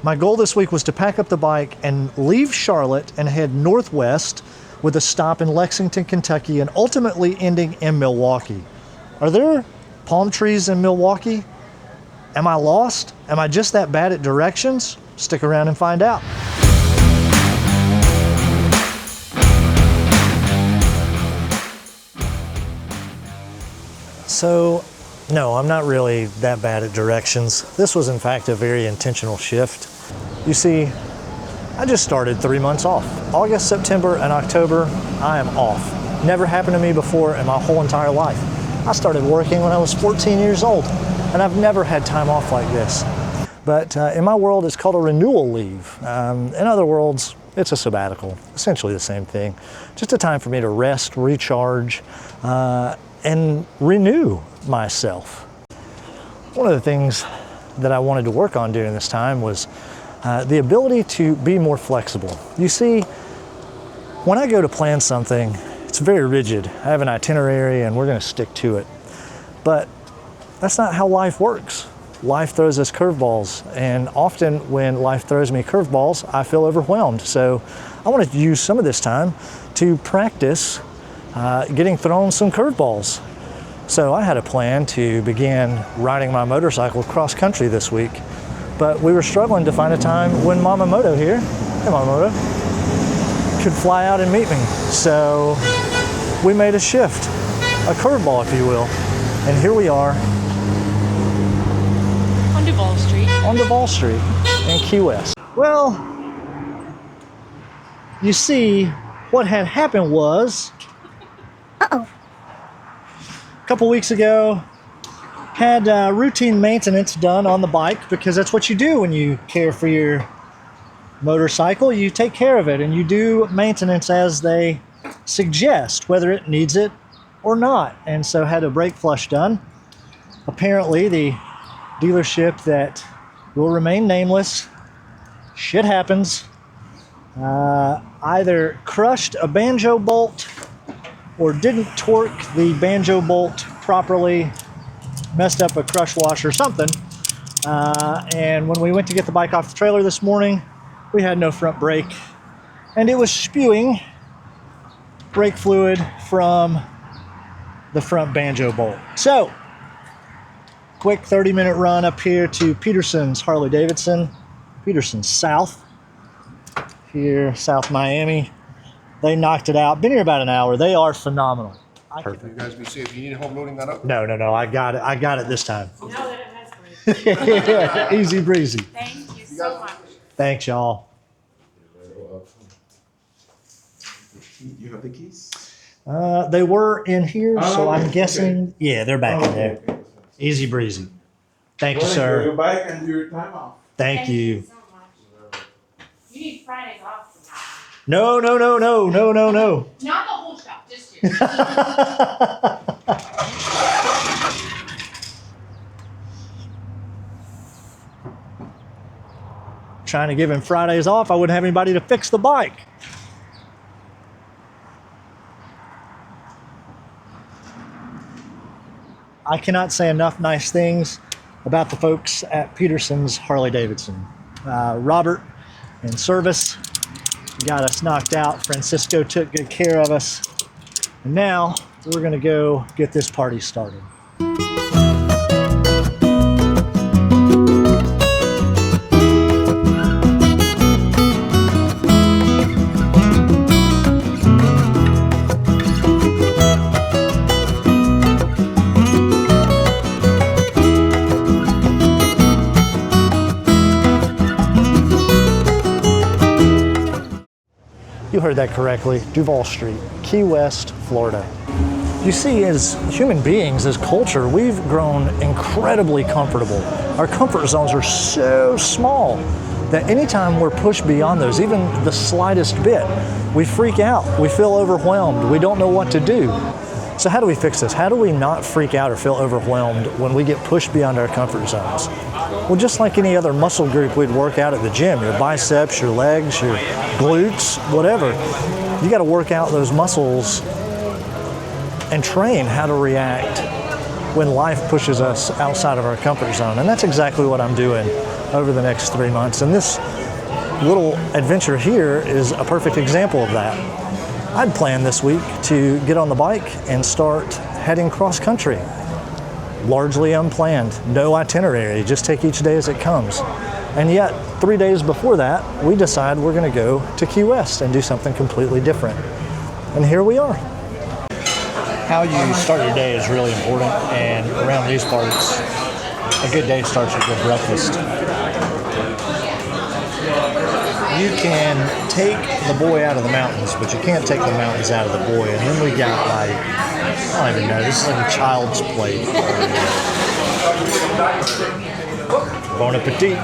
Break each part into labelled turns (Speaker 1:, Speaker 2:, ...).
Speaker 1: My goal this week was to pack up the bike and leave Charlotte and head northwest with a stop in Lexington, Kentucky, and ultimately ending in Milwaukee. Are there palm trees in Milwaukee? Am I lost? Am I just that bad at directions? Stick around and find out. So, no, I'm not really that bad at directions. This was in fact a very intentional shift. You see, I just started 3 months off. August, September, and October, I am off. Never happened to me before in my whole entire life. I started working when I was 14 years old, and I've never had time off like this. But in my world, it's called a renewal leave. In other worlds, it's a sabbatical, essentially the same thing. Just a time for me to rest, recharge, and renew myself. One of the things that I wanted to work on during this time was the ability to be more flexible. You see, when I go to plan something, it's very rigid. I have an itinerary and we're gonna stick to it. But that's not how life works. Life throws us curveballs, and often when life throws me curveballs, I feel overwhelmed. So I wanted to use some of this time to practice getting thrown some curveballs. So I had a plan to begin riding my motorcycle cross country this week, but we were struggling to find a time when Mamamoto here, hey Mamamoto, could fly out and meet me. So we made a shift, a curveball if you will, and here we are.
Speaker 2: On Duval Street.
Speaker 1: On Duval Street in Key West. Well, you see, what had happened was, a couple weeks ago, had routine maintenance done on the bike, because that's what you do when you care for your motorcycle. You take care of it and you do maintenance as they suggest, whether it needs it or not. And so had a brake flush done. Apparently the dealership that will remain nameless, shit happens, either crushed a banjo bolt or didn't torque the banjo bolt properly, messed up a crush washer or something. And when we went to get the bike off the trailer this morning, we had no front brake, and it was spewing brake fluid from the front banjo bolt. So, quick 30-minute run up here to Peterson's Harley Davidson, Peterson's South, here, South Miami. They knocked it out. Been here about an hour. They are phenomenal.
Speaker 3: Perfect. You guys be safe. You need help loading that up?
Speaker 1: No. I got it. I got it this time.
Speaker 2: Now that it has brakes.
Speaker 1: Easy breezy.
Speaker 2: Thank you so much.
Speaker 1: Thanks, y'all.
Speaker 3: You have the keys?
Speaker 1: They were in here, so I'm
Speaker 3: okay.
Speaker 1: guessing. Yeah, they're back in there.
Speaker 3: Okay.
Speaker 1: Easy breezy. Thank you,
Speaker 3: Enjoy
Speaker 1: sir.
Speaker 3: your bike and your time off.
Speaker 1: Thank you.
Speaker 2: so much. You need Fridays off from
Speaker 1: No.
Speaker 2: now. Not the whole shop, just you.
Speaker 1: Trying to give him Fridays off, I wouldn't have anybody to fix the bike. I cannot say enough nice things about the folks at Peterson's Harley Davidson. Robert in service got us knocked out. Francisco took good care of us. And now we're gonna go get this party started. You heard that correctly, Duval Street, Key West, Florida. You see, as human beings, as culture, we've grown incredibly comfortable. Our comfort zones are so small that anytime we're pushed beyond those, even the slightest bit, we freak out, we feel overwhelmed, we don't know what to do. So how do we fix this? How do we not freak out or feel overwhelmed when we get pushed beyond our comfort zones? Well, just like any other muscle group we'd work out at the gym, your biceps, your legs, your glutes, whatever, you got to work out those muscles and train how to react when life pushes us outside of our comfort zone. And that's exactly what I'm doing over the next 3 months. And this little adventure here is a perfect example of that. I'd planned this week to get on the bike and start heading cross country. Largely unplanned, no itinerary, just take each day as it comes. And yet, 3 days before that, we decide we're gonna go to Key West and do something completely different. And here we are. How you start your day is really important, and around these parts, a good day starts with good breakfast. You can take the boy out of the mountains, but you can't take the mountains out of the boy. And then we got like, I don't even know, this is like a child's play. Bon appetit.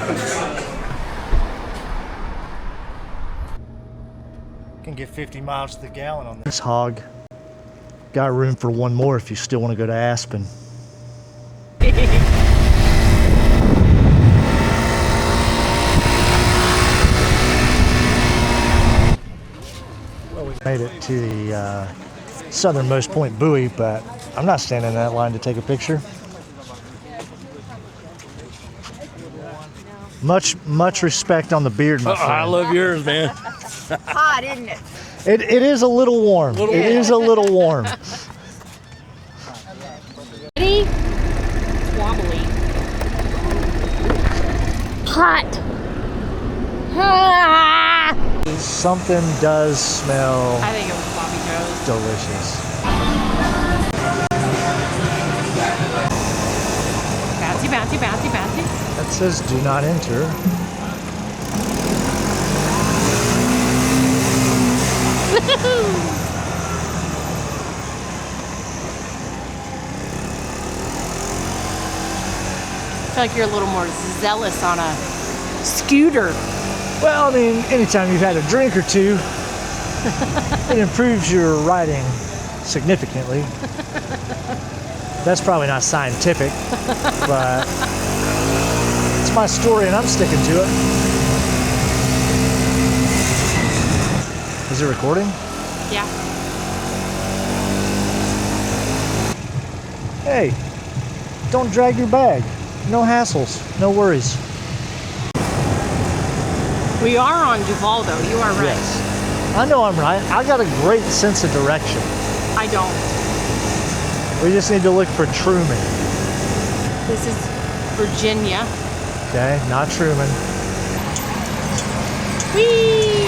Speaker 1: Can get 50 miles to the gallon on this hog. Got room for one more if you still want to go to Aspen. Well, we made it to the Southernmost Point buoy, but I'm not standing in that line to take a picture. Much respect on the beard, my friend.
Speaker 4: I love yours, man.
Speaker 2: Hot, isn't it?
Speaker 1: It is a little warm. It is a little warm.
Speaker 5: Ready? It's wobbly. Hot. Ah!
Speaker 1: Something does smell
Speaker 5: I think it was Bobby Joe's.
Speaker 1: delicious.
Speaker 5: Bouncy, bouncy, bouncy, bouncy.
Speaker 1: That says do not enter.
Speaker 5: I feel like you're a little more zealous on a scooter.
Speaker 1: Well, I mean, anytime you've had a drink or two, it improves your riding significantly. That's probably not scientific, but it's my story and I'm sticking to it. Is it recording?
Speaker 5: Yeah.
Speaker 1: Hey, don't drag your bag. No hassles, no worries.
Speaker 5: We are on Duval, though. You are right.
Speaker 1: Yes. I know I'm right. I got a great sense of direction.
Speaker 5: I don't.
Speaker 1: We just need to look for Truman.
Speaker 5: This is Virginia.
Speaker 1: Okay, not Truman.
Speaker 5: Whee!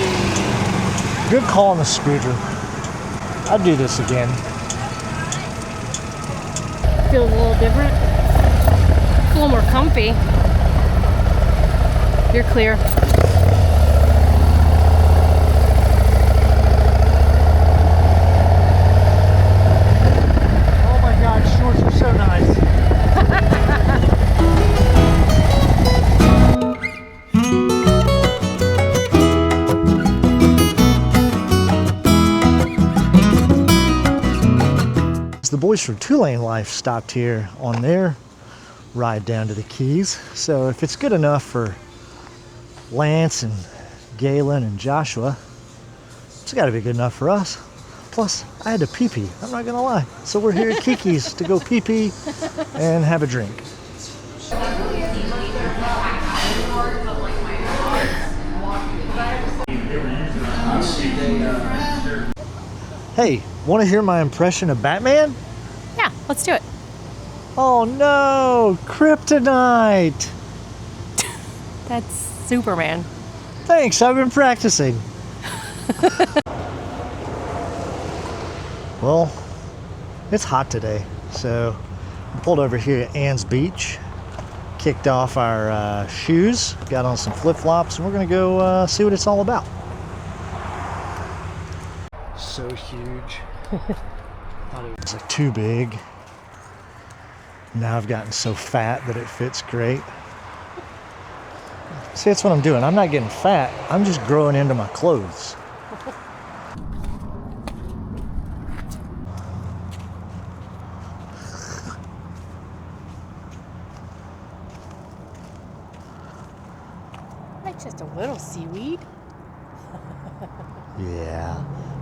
Speaker 1: Good call on the scooter. I'd do this again.
Speaker 5: Feels a little different. A little more comfy. You're clear.
Speaker 1: Oh my God, shorts are so nice. The boys from Two Lane Life stopped here on their ride down to the Keys. So if it's good enough for Lance and Galen and Joshua, it's got to be good enough for us. Plus, I had to pee-pee, I'm not gonna lie. So we're here at Kiki's to go pee-pee and have a drink. Hey, want to hear my impression of Batman?
Speaker 5: Yeah, let's do it.
Speaker 1: Oh no, kryptonite!
Speaker 5: That's Superman.
Speaker 1: Thanks, I've been practicing. Well, it's hot today, so we pulled over here at Ann's Beach, kicked off our shoes, got on some flip-flops, and we're gonna go see what it's all about. So huge. Thought it was like too big. Now I've gotten so fat that it fits great. See, that's what I'm doing. I'm not getting fat. I'm just growing into my clothes.
Speaker 5: Like just a little seaweed.
Speaker 1: Yeah.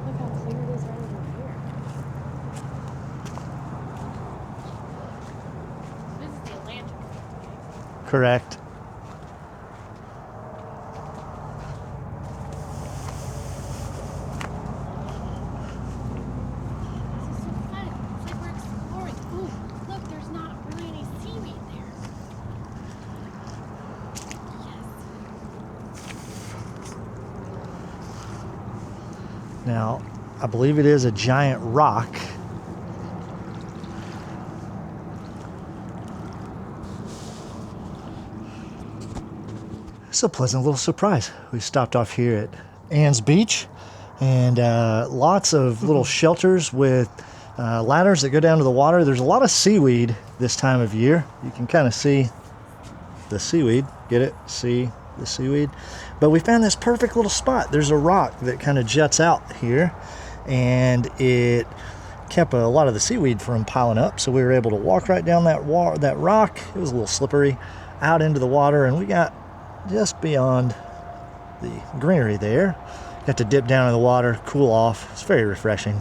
Speaker 5: Look how clear it is right over here. This is the Atlantic.
Speaker 1: Correct. Now, I believe it is a giant rock. It's a pleasant little surprise. We stopped off here at Ann's Beach, and lots of little shelters with ladders that go down to the water. There's a lot of seaweed this time of year. You can kind of see the seaweed. Get it? See the seaweed? But we found this perfect little spot. There's a rock that kind of juts out here, and it kept a lot of the seaweed from piling up, so we were able to walk right down that rock. It was a little slippery, out into the water, and we got just beyond the greenery there. Got to dip down in the water, cool off. It's very refreshing.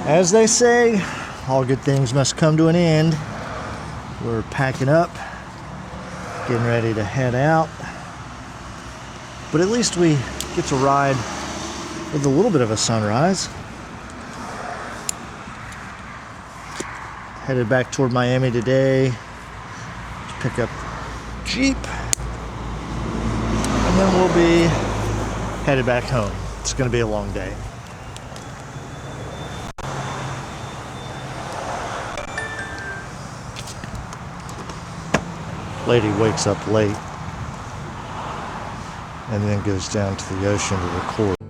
Speaker 1: As they say, all good things must come to an end. We're packing up, getting ready to head out. But at least we get to ride with a little bit of a sunrise. Headed back toward Miami today to pick up Jeep. And then we'll be headed back home. It's going to be a long day. Lady wakes up late and then goes down to the ocean to record.